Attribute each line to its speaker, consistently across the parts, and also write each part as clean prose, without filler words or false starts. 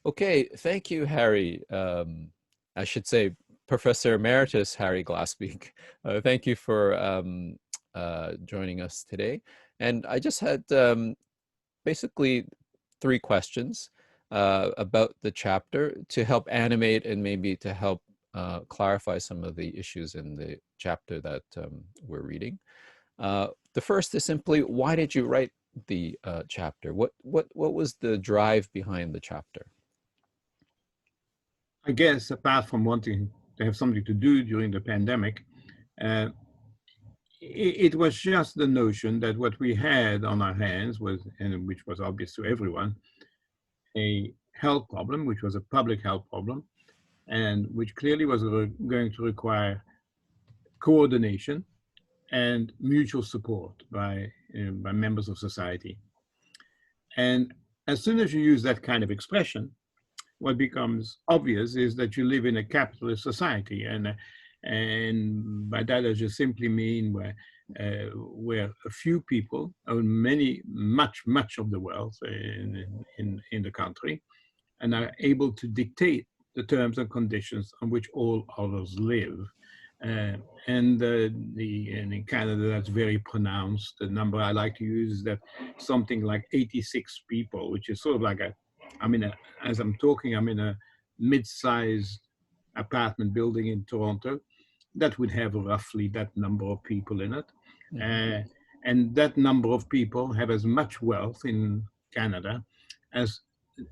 Speaker 1: Okay, thank you, Harry. I should say Professor Emeritus Harry Glasbeek. Thank you for joining us today. And I just had basically three questions about the chapter to help animate and maybe to help clarify some of the issues in the chapter that we're reading. The first is simply, why did you write the chapter? What was the drive behind the chapter?
Speaker 2: I guess apart from wanting to have something to do during the pandemic, uh, it was just the notion that what we had on our hands was, and which was obvious to everyone, a health problem, which was a public health problem, and which clearly was going to require coordination and mutual support by members of society. And as soon as you use that kind of expression, what becomes obvious is that you live in a capitalist society, and by that I just simply mean where a few people own much of the wealth in the country, and are able to dictate the terms and conditions on which all others live. And in Canada, that's very pronounced. The number I like to use is that something like 86 people, which is sort of like as I'm talking, I'm in a mid-sized apartment building in Toronto that would have roughly that number of people in it. Mm-hmm. And that number of people have as much wealth in Canada as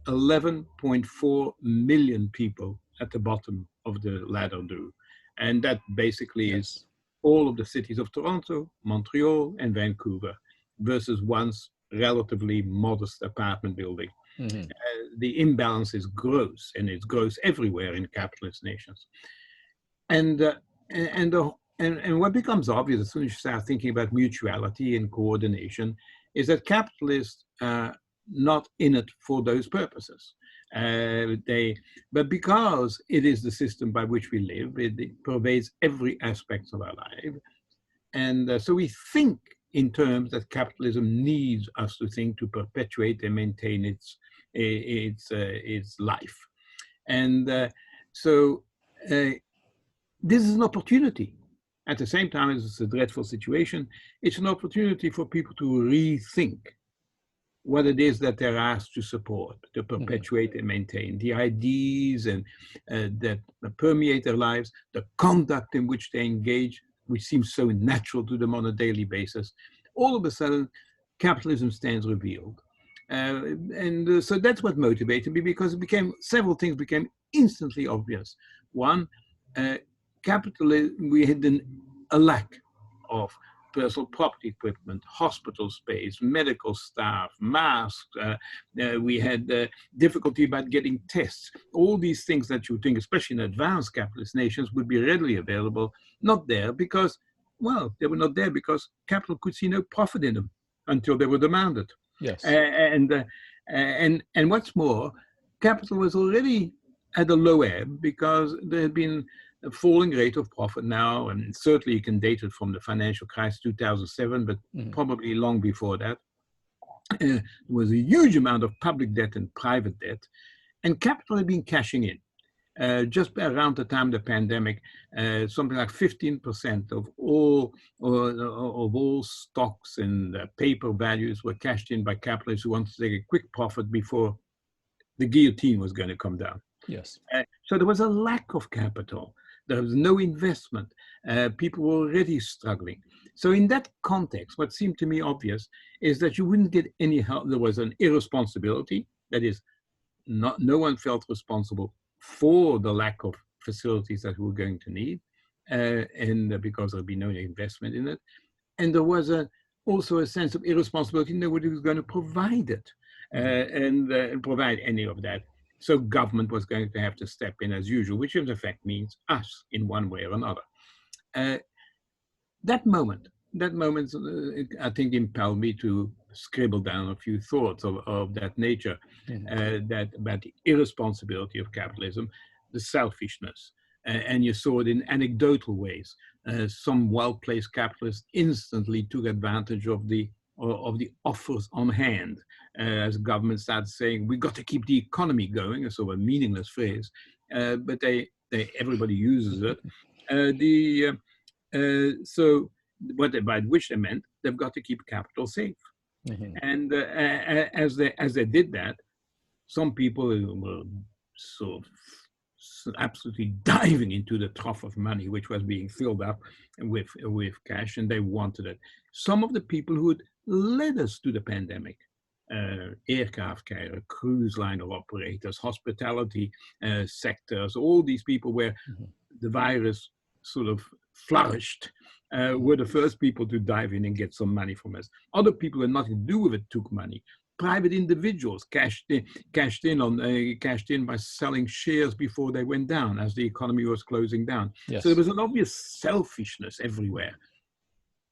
Speaker 2: 11.4 million people at the bottom of the ladder do. And that basically is all of the cities of Toronto, Montreal, and Vancouver versus one's relatively modest apartment building. Mm-hmm. The imbalance is gross, and it's gross everywhere in capitalist nations. And what becomes obvious as soon as you start thinking about mutuality and coordination is that capitalists are not in it for those purposes. But because it is the system by which we live, it pervades every aspect of our life. And so we think in terms that capitalism needs us to think to perpetuate and maintain its life. And so this is an opportunity. At the same time as it's a dreadful situation, it's an opportunity for people to rethink what it is that they're asked to support, to perpetuate and maintain, the ideas and that permeate their lives, the conduct in which they engage, which seems so natural to them on a daily basis. All of a sudden, capitalism stands revealed. So that's what motivated me, because several things became instantly obvious. One, capitalism, we had a lack of personal property equipment, hospital space, medical staff, masks. We had difficulty about getting tests. All these things that you think, especially in advanced capitalist nations, would be readily available, not there because, well, they were not there because capital could see no profit in them until they were demanded.
Speaker 1: Yes.
Speaker 2: And what's more, capital was already at a low ebb because there had been a falling rate of profit now, and certainly you can date it from the financial crisis 2007, but probably long before that. There was a huge amount of public debt and private debt, and capital had been cashing in. Just around the time of the pandemic, something like 15% of all stocks and paper values were cashed in by capitalists who wanted to take a quick profit before the guillotine was going to come down.
Speaker 1: Yes.
Speaker 2: So there was a lack of capital. There was no investment. People were already struggling. So in that context, what seemed to me obvious is that you wouldn't get any help. There was an irresponsibility. That is, no one felt responsible for the lack of facilities that we were going to need, and because there'd be no investment in it. And there was also a sense of irresponsibility. Nobody was going to provide it and provide any of that. So government was going to have to step in as usual, which in effect means us in one way or another. That moment, I think, impelled me to scribble down a few thoughts of that nature, that about the irresponsibility of capitalism, the selfishness, and you saw it in anecdotal ways. Some well-placed capitalists instantly took advantage of the of the offers on hand, as government starts saying, we got to keep the economy going, so a meaningless phrase, but everybody uses it. So by which they meant they've got to keep capital safe.
Speaker 1: Mm-hmm.
Speaker 2: And as they did that, some people were sort of absolutely diving into the trough of money, which was being filled up with cash, and they wanted it. Some of the people who had led us to the pandemic, aircraft carrier, cruise liner operators, hospitality sectors, all these people where the virus sort of flourished, were the first people to dive in and get some money from us. Other people who had nothing to do with it took money. Private individuals cashed in by selling shares before they went down as the economy was closing down.
Speaker 1: Yes.
Speaker 2: So there was an obvious selfishness everywhere.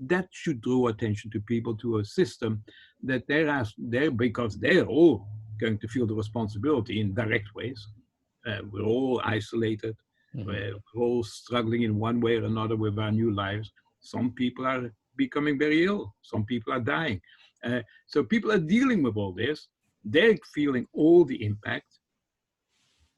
Speaker 2: That should draw attention to people, to a system that they're because they're all going to feel the responsibility in direct ways. We're all isolated. We're all struggling in one way or another with our new lives. Some people are becoming very ill. Some people are dying. So people are dealing with all this. They're feeling all the impact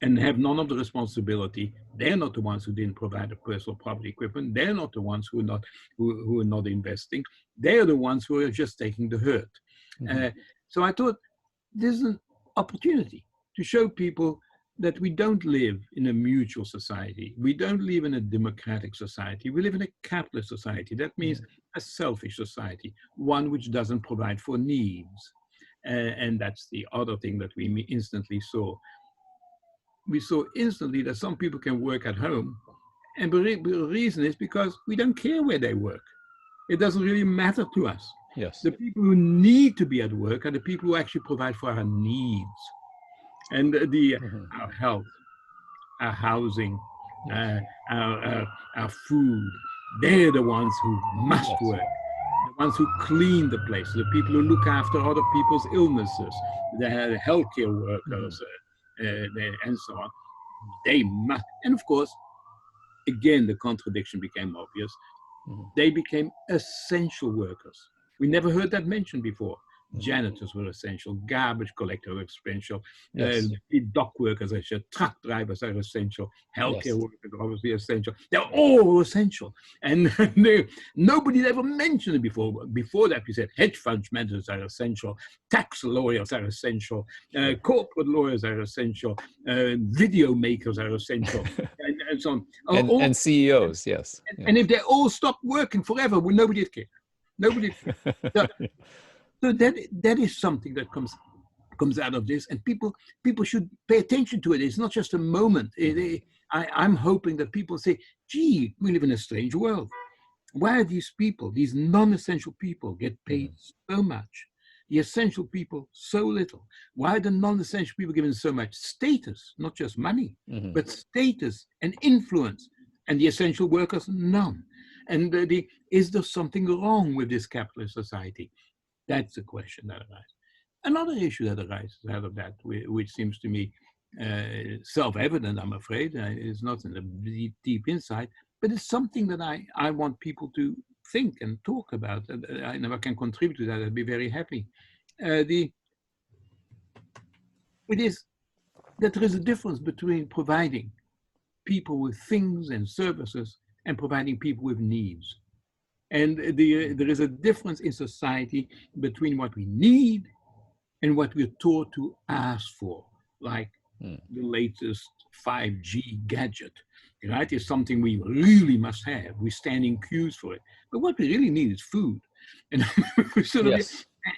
Speaker 2: and have none of the responsibility. They're not the ones who didn't provide the personal property equipment. They're not the ones who are not investing. They're the ones who are just taking the hurt. So I thought this is an opportunity to show people that we don't live in a mutual society. We don't live in a democratic society. We live in a capitalist society. That means a selfish society, one which doesn't provide for needs. And that's the other thing that we instantly saw. We saw instantly that some people can work at home. And the reason is because we don't care where they work. It doesn't really matter to us.
Speaker 1: Yes.
Speaker 2: The people who need to be at work are the people who actually provide for our needs. And our health, our housing, our food, they're the ones who must work, the ones who clean the place, the people who look after other people's illnesses, the healthcare workers, and so on. They must, and of course, again, the contradiction became obvious. They became essential workers. We never heard that mentioned before. Janitors were essential, garbage collectors were essential, dock workers are essential, truck drivers are essential, healthcare workers are obviously essential. They're all essential. And nobody ever mentioned it before. Before that, we said hedge fund managers are essential, tax lawyers are essential, corporate lawyers are essential, video makers are essential, and so on.
Speaker 1: And CEOs, yes.
Speaker 2: And if they all stopped working forever, well, nobody would care. Nobody would care. So that is something that comes out of this, and people should pay attention to it. It's not just a moment. I'm hoping that people say, gee, we live in a strange world. Why are these people, these non-essential people, get paid so much? The essential people, so little. Why are the non-essential people given so much status, not just money, but status and influence, and the essential workers, none? And is there something wrong with this capitalist society? That's the question that arises. Another issue that arises out of that, which seems to me self-evident, I'm afraid, is not in the deep insight, but it's something that I want people to think and talk about. And if I can contribute to that, I'd be very happy. It is that there is a difference between providing people with things and services and providing people with needs. And there is a difference in society between what we need and what we're taught to ask for, like the latest 5G gadget, right? Is something we really must have. We stand in queues for it. But what we really need is food. And,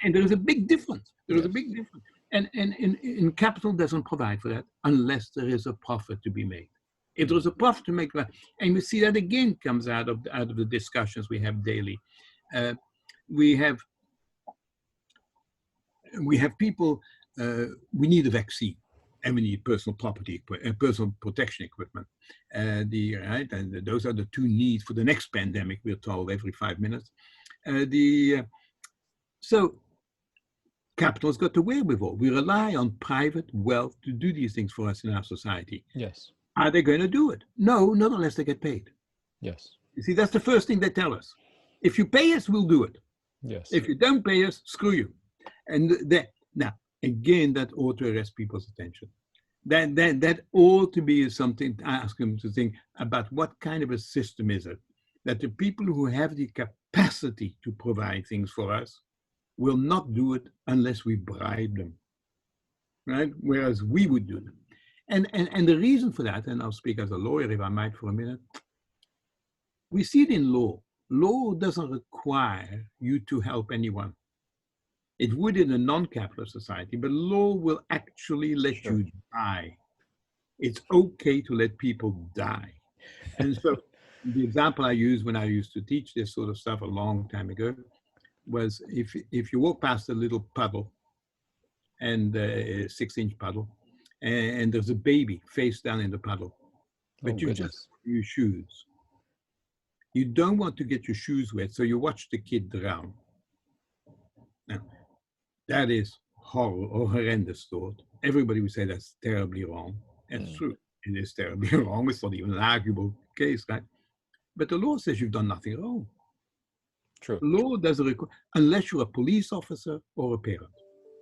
Speaker 2: and there is a big difference. There is a big difference. And capital doesn't provide for that unless there is a profit to be made. If there's a profit to make, and we see that again comes out of the discussions we have daily. We have people. We need a vaccine, and we need personal property, personal protection equipment. And those are the two needs for the next pandemic. We're told every 5 minutes. So capital's got the wherewithal. We rely on private wealth to do these things for us in our society.
Speaker 1: Yes.
Speaker 2: Are they going to do it? No, not unless they get paid.
Speaker 1: Yes.
Speaker 2: You see, that's the first thing they tell us. If you pay us, we'll do it.
Speaker 1: Yes.
Speaker 2: If you don't pay us, screw you. And now, again, that ought to arrest people's attention. That ought to be something to ask them to think about what kind of a system is it that the people who have the capacity to provide things for us will not do it unless we bribe them, right? Whereas we would do them. And the reason for that, and I'll speak as a lawyer if I might for a minute, we see it in law. Law doesn't require you to help anyone. It would in a non-capitalist society, but law will actually let
Speaker 1: Sure.
Speaker 2: you die. It's okay to let people die. And so the example I used when I used to teach this sort of stuff a long time ago was if you walk past a little puddle, and a 6-inch puddle, and there's a baby face down in the puddle,
Speaker 1: Oh,
Speaker 2: but you've just
Speaker 1: goodness.
Speaker 2: put your shoes. You don't want to get your shoes wet, so you watch the kid drown. Now, that is horrendous thought. Everybody would say that's terribly wrong. It's true. It is terribly wrong. It's not even an arguable case, right? But the law says you've done nothing wrong.
Speaker 1: True.
Speaker 2: Law doesn't require, unless you're a police officer or a parent.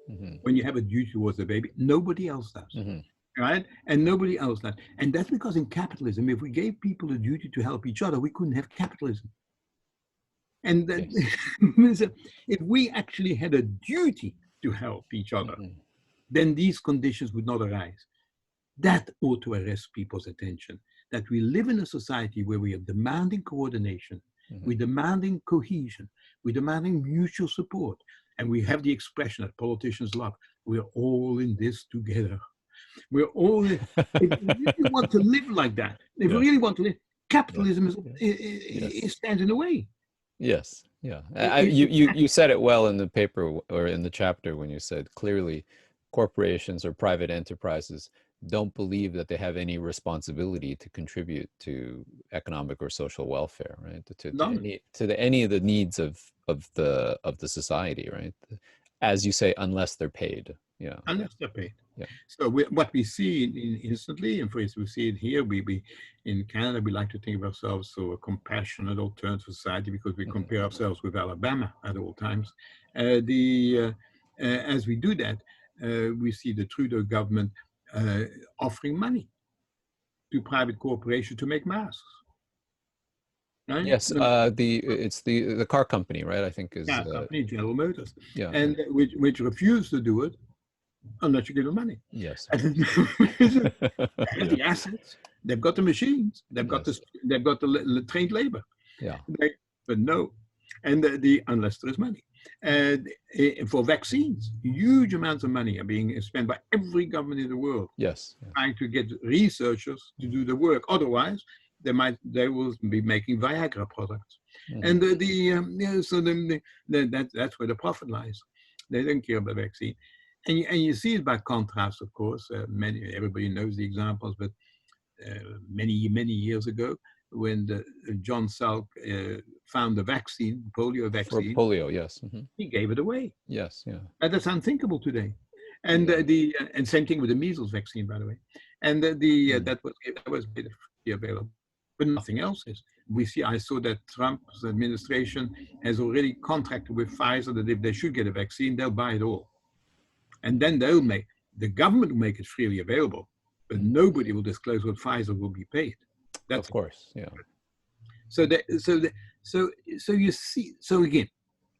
Speaker 1: Mm-hmm.
Speaker 2: When you have a duty towards the baby, nobody else does.
Speaker 1: Mm-hmm.
Speaker 2: Right? And nobody else does. And that's because in capitalism, if we gave people a duty to help each other, we couldn't have capitalism. And then, yes. If we actually had a duty to help each other, mm-hmm. then these conditions would not arise. That ought to arrest people's attention, that we live in a society where we are demanding coordination, mm-hmm. we're demanding cohesion, we're demanding mutual support, and we have the expression that politicians love, we're all in this together. We're all, if we really want to live like that, if we really want to live, capitalism stands in the way.
Speaker 1: Yes, yeah. You said it well in the paper or in the chapter when you said clearly corporations or private enterprises don't believe that they have any responsibility to contribute to economic or social welfare, right? To any of the needs of the society, right? As you say, unless they're paid. Yeah.
Speaker 2: Unless they're paid.
Speaker 1: Yeah.
Speaker 2: So what we see instantly, and for instance, we see it here. We in Canada, we like to think of ourselves so a compassionate alternative society because we compare ourselves with Alabama at all times. As we do that, we see the Trudeau government offering money to private corporations to make masks. Right?
Speaker 1: Yes, it's the car company, right? I think is
Speaker 2: company General Motors.
Speaker 1: Yeah,
Speaker 2: and which refuse to do it unless you give them money.
Speaker 1: Yes.
Speaker 2: They have the assets, they've got the machines, they've got the trained labor.
Speaker 1: Yeah.
Speaker 2: But no, and unless there is money. For vaccines, huge amounts of money are being spent by every government in the world.
Speaker 1: Yes.
Speaker 2: Trying to get researchers to do the work. Otherwise, they will be making Viagra products. And that's where the profit lies. They don't care about vaccine. And you see it by contrast, of course. Everybody knows the examples, but many years ago, when John Salk found the vaccine, polio vaccine.
Speaker 1: For polio, yes. Mm-hmm.
Speaker 2: He gave it away.
Speaker 1: Yes, yeah.
Speaker 2: And that's unthinkable today. And and same thing with the measles vaccine, by the way. And that was made available, but nothing else is. I saw that Trump's administration has already contracted with Pfizer that if they should get a vaccine, they'll buy it all. And then the government will make it freely available, but nobody will disclose what Pfizer will be paid.
Speaker 1: Of course, yeah.
Speaker 2: So you see, so again,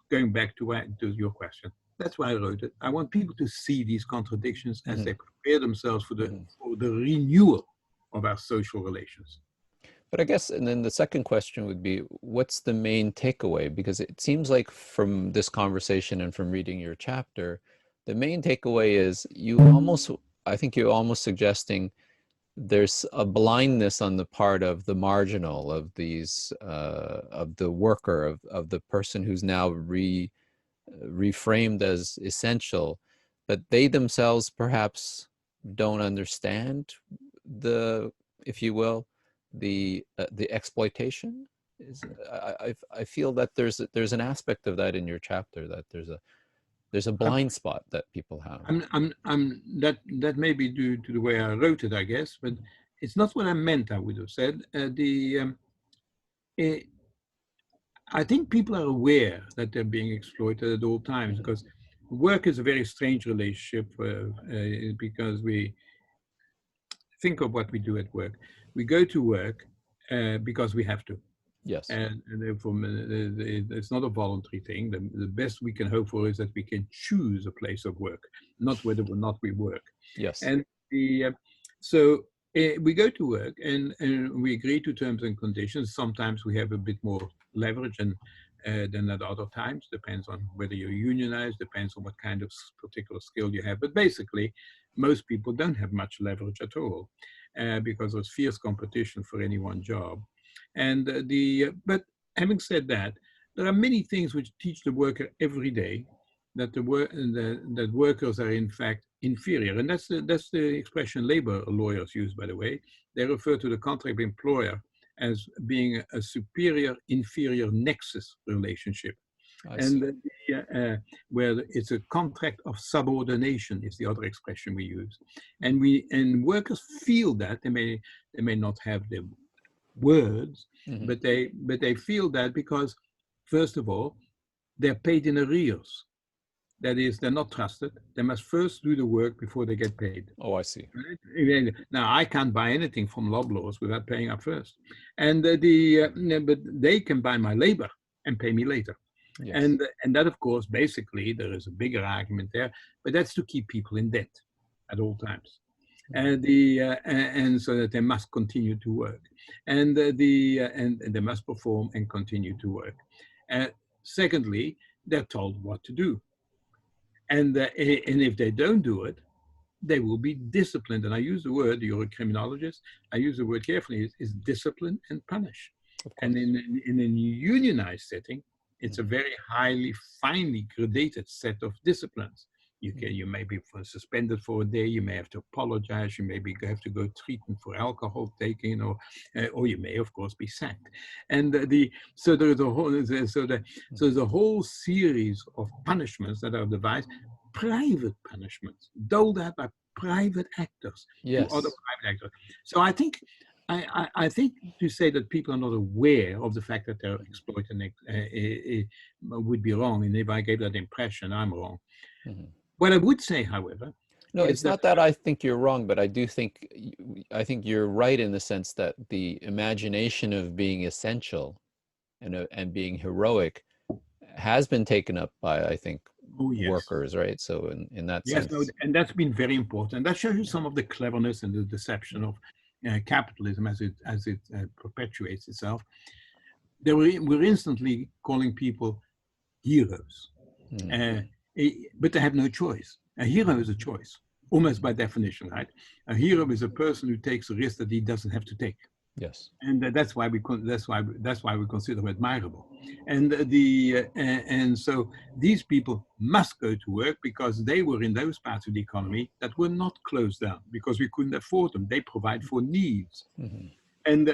Speaker 2: going back to your question, that's why I wrote it. I want people to see these contradictions as they prepare themselves for the renewal of our social relations.
Speaker 1: But I guess, and then the second question would be, what's the main takeaway? Because it seems like from this conversation and from reading your chapter, the main takeaway is I think you're almost suggesting there's a blindness on the part of the marginal, of these, of the worker, of the person who's now reframed as essential, but they themselves perhaps don't understand if you will, the exploitation. I feel that there's an aspect of that in your chapter, that there's a blind spot that people have.
Speaker 2: That may be due to the way I wrote it, I guess, but it's not what I meant. I would have said I think people are aware that they're being exploited at all times, because work is a very strange relationship, because we think of what we do at work. We go to work because we have to.
Speaker 1: Yes.
Speaker 2: And therefore, it's not a voluntary thing. The best we can hope for is that we can choose a place of work, not whether or not we work.
Speaker 1: Yes.
Speaker 2: And so we go to work, and we agree to terms and conditions. Sometimes we have a bit more leverage than at other times. Depends on whether you're unionized, depends on what kind of particular skill you have. But basically, most people don't have much leverage at all, because there's fierce competition for any one job. And but having said that, there are many things which teach the worker every day that that workers are in fact inferior, and that's the expression labor lawyers use, by the way. They refer to the contract employer as being a superior-inferior nexus relationship,
Speaker 1: I see.
Speaker 2: and where it's a contract of subordination is the other expression we use, and workers feel that they may not have the words,
Speaker 1: Mm-hmm.
Speaker 2: but they feel that because, first of all, they're paid in arrears. That is, they're not trusted. They must first do the work before they get paid.
Speaker 1: Oh, I see.
Speaker 2: Right? Now, I can't buy anything from Loblaws without paying up first, and but they can buy my labor and pay me later.
Speaker 1: Yes.
Speaker 2: And that, of course, basically, there is a bigger argument there, but that's to keep people in debt at all times. And so that they must continue to work, and they must perform and continue to work. Secondly, they're told what to do, and if they don't do it, they will be disciplined. And I use the word, you're a criminologist, I use the word carefully, is discipline and punish. And in a unionized setting, it's a very finely gradated set of disciplines. You may be suspended for a day. You may have to apologize. You may have to go treatment for alcohol taking, or you may, of course, be sacked. And so there's a whole series of punishments that are devised, private punishments doled out by private actors to other private actors. So I think to say that people are not aware of the fact that they're exploited would be wrong. And if I gave that impression, I'm wrong. Mm-hmm. What I would say, however,
Speaker 1: no, it's not that I think you're wrong, but I think you're right in the sense that the imagination of being essential and being heroic has been taken up by, I think, workers, right? So in that sense.
Speaker 2: Yes, and that's been very important. That shows you some of the cleverness and the deception of capitalism as it perpetuates itself. We're instantly calling people heroes. Mm-hmm. But they have no choice. A hero is a choice, almost by definition, right? A hero is a person who takes a risk that he doesn't have to take.
Speaker 1: Yes,
Speaker 2: and that's why we consider them admirable. And so these people must go to work because they were in those parts of the economy that were not closed down because we couldn't afford them. They provide for needs. Mm-hmm. And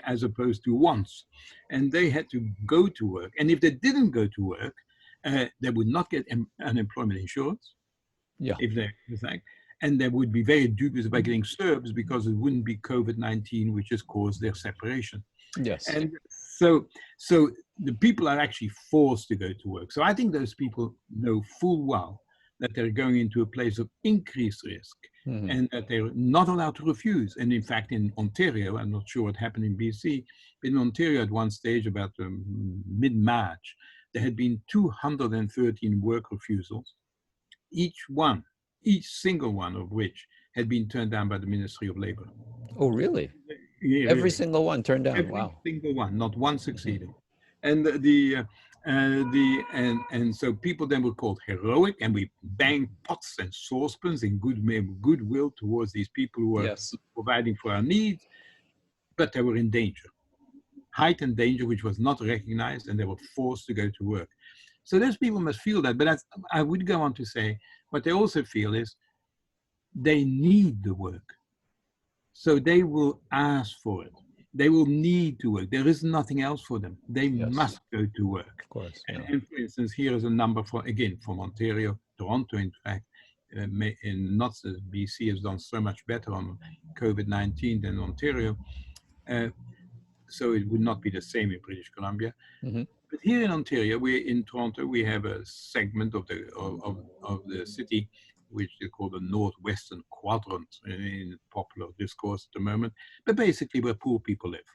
Speaker 2: as opposed to wants, and they had to go to work. And if they didn't go to work, they would not get unemployment insurance.
Speaker 1: Yeah.
Speaker 2: And they would be very dubious about getting SERBs because it wouldn't be COVID-19 which has caused their separation.
Speaker 1: Yes.
Speaker 2: And so the people are actually forced to go to work. So I think those people know full well that they're going into a place of increased risk, mm-hmm. and that they're not allowed to refuse. And in fact, in Ontario, I'm not sure what happened in BC, in Ontario at one stage about mid-March, there had been 213 work refusals, each single one of which had been turned down by the Ministry of Labor.
Speaker 1: Oh, really? Yeah, every really. Single one turned down.
Speaker 2: Every
Speaker 1: wow.
Speaker 2: Single one, not one succeeded.
Speaker 1: Mm-hmm.
Speaker 2: And so people then were called heroic, and we banged pots and saucepans in goodwill towards these people who were providing for our needs, but they were in danger, heightened danger, which was not recognized, and they were forced to go to work. So those people must feel that, but I would go on to say, what they also feel is they need the work. So they will ask for it. They will need to work. There is nothing else for them. They must go to work.
Speaker 1: Of course. Yeah.
Speaker 2: And for instance, here is a number from Ontario, Toronto, in fact, not that BC has done so much better on COVID-19 than Ontario. So it would not be the same in British Columbia. Mm-hmm. But here in Ontario, in Toronto, we have a segment of the city which they call the northwestern quadrant in popular discourse at the moment, but basically where poor people live,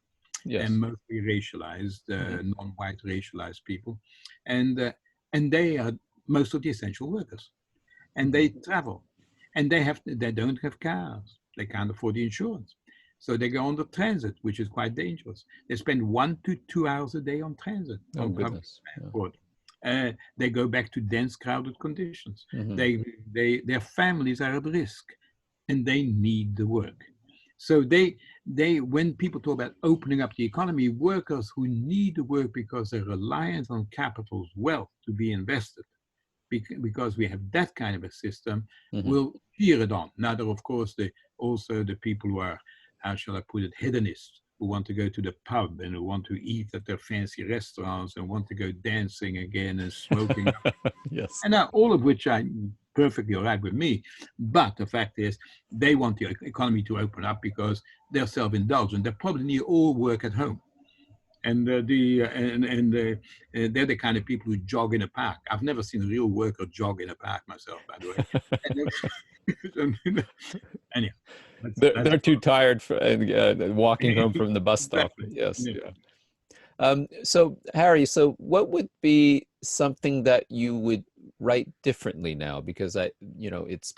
Speaker 2: and
Speaker 1: Yes.
Speaker 2: mostly racialized,
Speaker 1: Hmm.
Speaker 2: non-white racialized people, and they are most of the essential workers, and they
Speaker 1: Hmm.
Speaker 2: travel, and they don't have cars, they can't afford the insurance, so they go on the transit, which is quite dangerous. They spend 1 to 2 hours a day on transit,
Speaker 1: Oh,
Speaker 2: on public
Speaker 1: goodness. Yeah.
Speaker 2: transport. They go back to dense, crowded conditions.
Speaker 1: Hmm.
Speaker 2: Their families are at risk, and they need the work. So when people talk about opening up the economy, workers who need the work because they're reliant on capital's wealth to be invested, because we have that kind of a system,
Speaker 1: Hmm.
Speaker 2: will cheer it on. Now, there, of course, also the people who are, how shall I put it, hedonists, who want to go to the pub and who want to eat at their fancy restaurants and want to go dancing again and smoking,
Speaker 1: Yes.
Speaker 2: and all of which are perfectly all right with me. But the fact is, they want the economy to open up because they're self-indulgent. They probably need all work at home. And they're the kind of people who jog in a park. I've never seen a real worker jog in a park myself, by the way. Anyhow, that's
Speaker 1: They're too tired for walking home from the bus stop.
Speaker 2: exactly.
Speaker 1: Yes.
Speaker 2: Yeah.
Speaker 1: Yeah. So Harry, so what would be something that you would write differently now? Because it's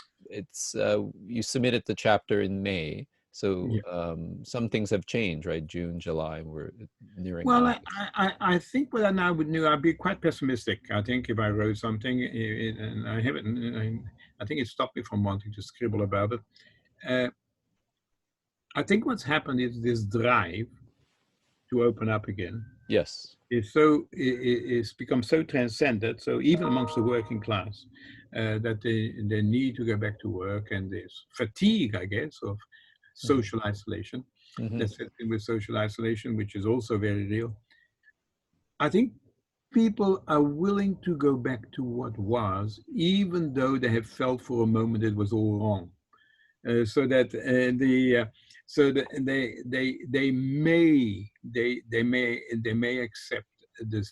Speaker 1: you submitted the chapter in May, so
Speaker 2: Yeah.
Speaker 1: some things have changed, right? June, July, we're nearing
Speaker 2: Well,
Speaker 1: August.
Speaker 2: I think what I now would do, I'd be quite pessimistic. I think if I wrote something, and I haven't, I think it stopped me from wanting to scribble about it. Uh, I think what's happened is this drive to open up again
Speaker 1: Yes.
Speaker 2: is become so transcended. So even amongst the working class, that they need to go back to work, and there's fatigue, I guess, of
Speaker 1: Hmm.
Speaker 2: social isolation.
Speaker 1: Hmm.
Speaker 2: That's it with social isolation, which is also very real. I think people are willing to go back to what was, even though they have felt for a moment it was all wrong. So that so that they may accept the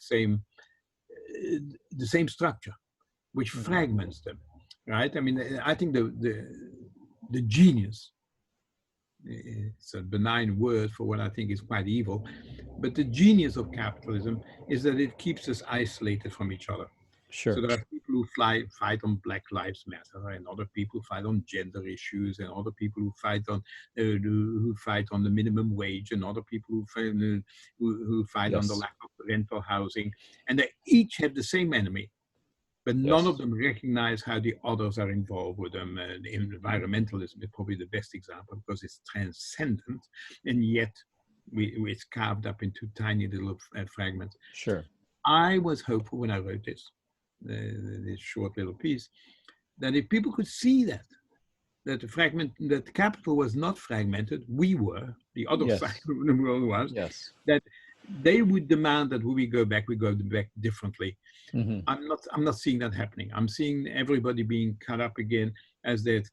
Speaker 2: same structure, which
Speaker 1: Hmm.
Speaker 2: fragments them, right? I mean, I think the genius, it's a benign word for what I think is quite evil, but the genius of capitalism is that it keeps us isolated from each other. So
Speaker 1: Sure.
Speaker 2: there are people who fight on Black Lives Matter, and other people fight on gender issues, and other people who fight on the minimum wage, and other people who fight on the
Speaker 1: Yes.
Speaker 2: lack of rental housing, and they each have the same enemy, but none of
Speaker 1: Yes.
Speaker 2: them recognize how the others are involved with them. Environmentalism is probably the best example because it's transcendent, and yet it's carved up into tiny little fragments.
Speaker 1: Sure.
Speaker 2: I was hopeful when I wrote this short little piece, that if people could see that that capital was not fragmented, we were, the other side
Speaker 1: Yes.
Speaker 2: of the world was,
Speaker 1: Yes.
Speaker 2: that they would demand that when we go back differently.
Speaker 1: Hmm.
Speaker 2: I'm not seeing that happening. I'm seeing everybody being cut up again as they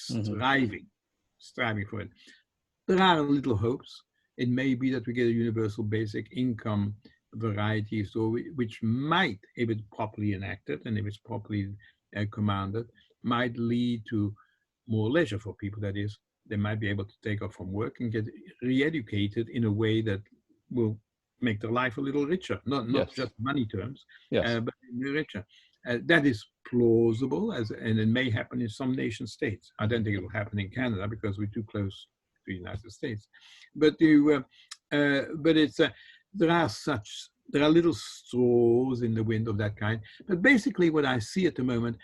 Speaker 1: Hmm.
Speaker 2: striving for it. There are little hopes. It may be that we get a universal basic income variety, so which might, if it's properly enacted and if it's properly commanded, might lead to more leisure for people. That is, they might be able to take off from work and get re-educated in a way that will make their life a little richer, not
Speaker 1: Yes.
Speaker 2: just money terms,
Speaker 1: Yes.
Speaker 2: but richer. That is plausible, and it may happen in some nation states. I don't think it will happen in Canada because we're too close to the United States. But it's there are little straws in the wind of that kind. But basically, what I see at the moment,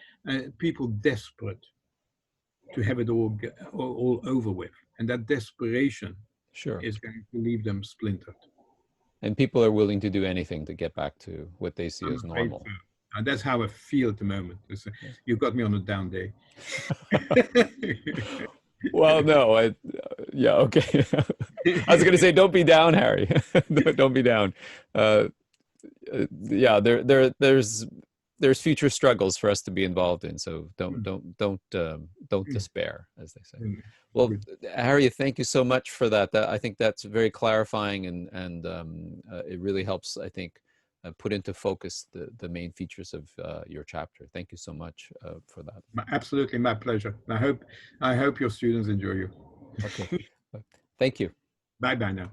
Speaker 2: people desperate to have it all over with, and that desperation
Speaker 1: Sure.
Speaker 2: is going to leave them splintered.
Speaker 1: And people are willing to do anything to get back to what they see
Speaker 2: I'm
Speaker 1: as
Speaker 2: afraid so.
Speaker 1: normal.
Speaker 2: And that's how I feel at the moment. You've got me on a down day.
Speaker 1: Well, no, yeah, okay. I was going to say, don't be down, Harry. Don't be down. Uh, yeah, there's there's future struggles for us to be involved in. So
Speaker 2: Mm,
Speaker 1: don't
Speaker 2: mm,
Speaker 1: despair, as they say.
Speaker 2: mm.
Speaker 1: Well,
Speaker 2: Good.
Speaker 1: Harry, thank you so much for that. I think that's very clarifying, and it really helps, I think, put into focus the main features of your chapter. Thank you so much for that.
Speaker 2: Absolutely, my pleasure. I hope your students enjoy you.
Speaker 1: Okay, thank you.
Speaker 2: Bye bye now.